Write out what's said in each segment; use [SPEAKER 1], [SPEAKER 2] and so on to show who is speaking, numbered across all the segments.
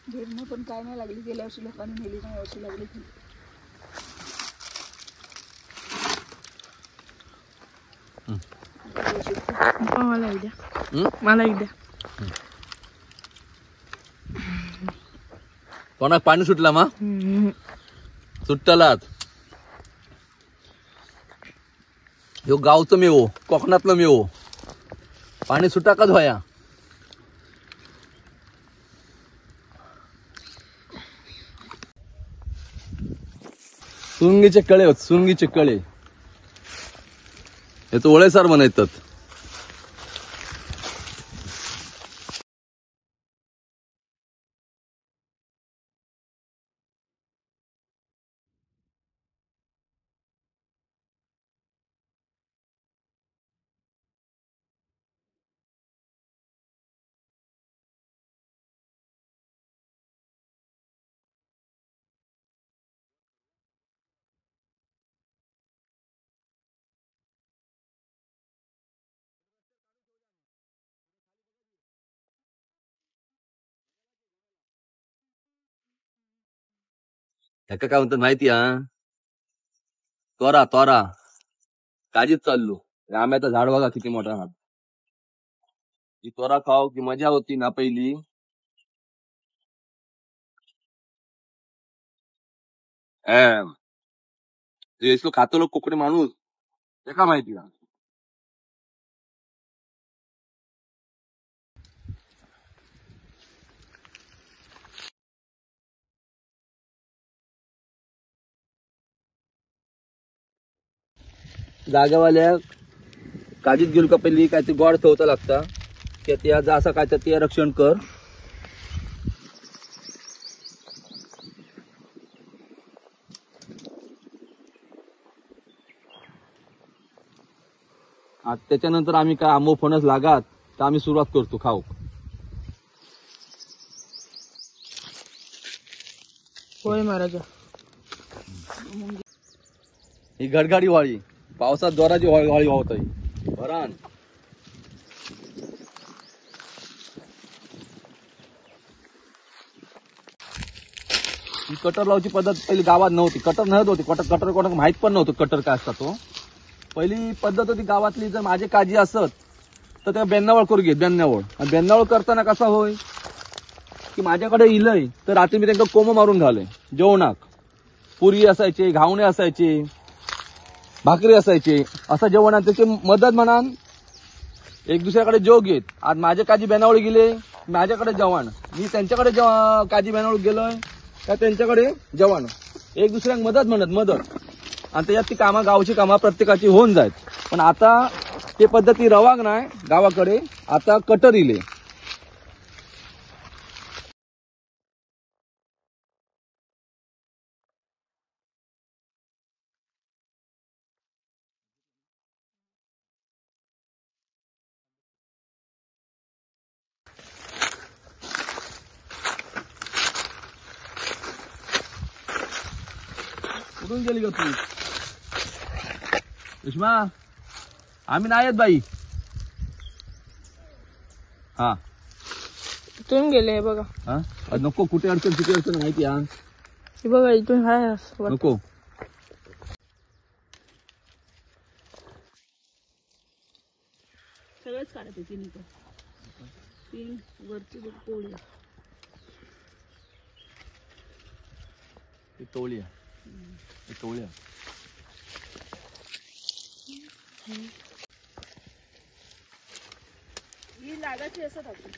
[SPEAKER 1] घेरणं पण काय नाही लागली, गेल्या वर्षी लोकांनी नेली नाही, वर्षी लागली ती.
[SPEAKER 2] मला एक द्या, मला एक द्या.
[SPEAKER 3] कोणाक पाणी सुटला मा सुट्टलाच. ह्यो गावचं मेवो, कोकणातलं मेवो, पाणी सुटाकच व्हाया. सुंगीचे कळे होत, सुंगीचे कळे. हे तो ओळेसार म्हणतात. ह्याका काय म्हणतात माहिती हा? तोरा तोरा. काजीच चाललो. आंब्याचं झाड बघा किती मोठा हा. ही तोरा खाव की मजा होती ना पहिली. इसको खातो लोक कोकणी माणूस, ते का माहिती का? जागेवाल्या काजीत गेलो का पहिली काय ते गोड ठेवता लागता की त्या जा असं काय तर ते रक्षण कर. त्याच्यानंतर आम्ही काय आंबो फणस लागात तर आम्ही सुरुवात करतो खाऊ.
[SPEAKER 2] होय महाराजा.
[SPEAKER 3] ही गडगाडी वाळी, पावसात जोराची वाळी वाहत आहे भरान. ही कटर लावची पद्धत पहिली गावात नव्हती. कटर नव्हत होती. कटर कोणाक माहित पण नव्हतं कटर काय असता तो. पहिली पद्धत होती गावातली, जर माझे काजी असत तर त्या बेन्नावळ करू घेत. बेन्नावळ आणि बेन्नावळ करताना कसा होय की माझ्याकडे इलय तर रात्री मी त्यांना कोंब मारून घालय जेवणाक. पुरी असायचे, घावणे असायचे, भाकरी असायचे, असं जेवण. त्याची मदत म्हणान एक दुसऱ्याकडे जेव घेत. आज माझे काजी बेनावळी गेले, माझ्याकडे जेवण, मी त्यांच्याकडे काजी बेनावळी गेलोय त्या त्यांच्याकडे जेवण. एक दुसऱ्याक मदत म्हणत मदत. आणि त्याच्यात ती कामा गावची कामा प्रत्येकाची होऊन जायत. पण आता ते पद्धती रवाग नाही गावाकडे. आता कटर इले. कुठून गेली ग तू सुषमा? आम्ही नाही येत बाई. हा
[SPEAKER 2] इथून गेले बघा.
[SPEAKER 3] हा नको, कुठे अडचण किती अडचण माहिती हा.
[SPEAKER 2] हे बघा इथून हाय
[SPEAKER 3] नको.
[SPEAKER 1] सगळंच काढते तीन इथं. तीन वरची पोळी
[SPEAKER 3] टोळी टोळ्या.
[SPEAKER 1] ही लागायची असं टाकू.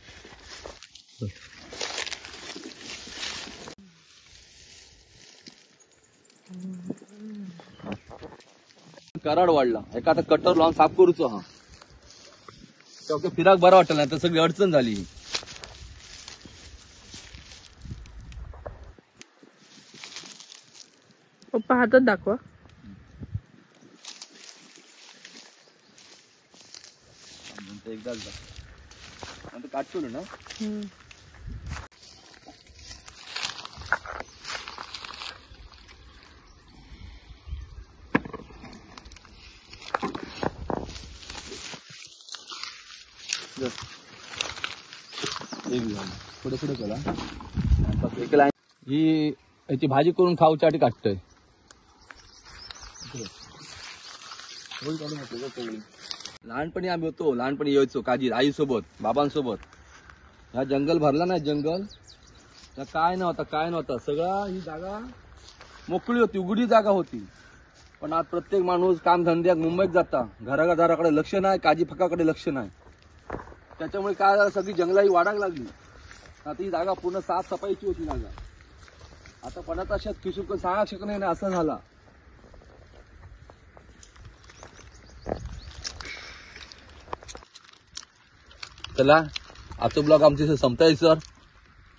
[SPEAKER 3] कराड वाढला एका आता कटर लावून साफ करूचो. हा तेव्हा फिराक बरं वाटलं नाही तर सगळी अडचण झाली.
[SPEAKER 2] पप्पा हातात दाखवा.
[SPEAKER 3] एकदाच काटतो ना. पुढे पुढे केला ही याची भाजी करून खाऊच्यासाठी काढतोय. लहानपणी आम्ही होतो, लहानपणी यायचो काजी आईसोबत बाबांसोबत. ह्या जंगल भरला नाही, जंगल काय नव्हतं सगळं. ही जागा मोकळी होती, उघडी जागा होती. पण आज प्रत्येक माणूस कामधंद्यात मुंबईत जाता, घराघराकडे लक्ष नाही, काजी फकाकडे लक्ष नाही. त्याच्यामुळे काय झालं, सगळी जंगलाही वाढायला लागली. आता ही जागा पूर्ण साफसफाईची होती जागा. आता पडत अशात किशोर सांगा शकत नाही असं झाला. चला आजचा ब्लॉग आमच्या संपताय सर.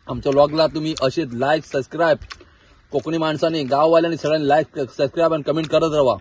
[SPEAKER 3] आमच्या ब्लॉगला तुम्ही असे लाईक सबस्क्राईब कोकणी माणसाने गाववाल्यांनी सगळ्यांनी लाईक सबस्क्राईब आणि कमेंट करत राहा.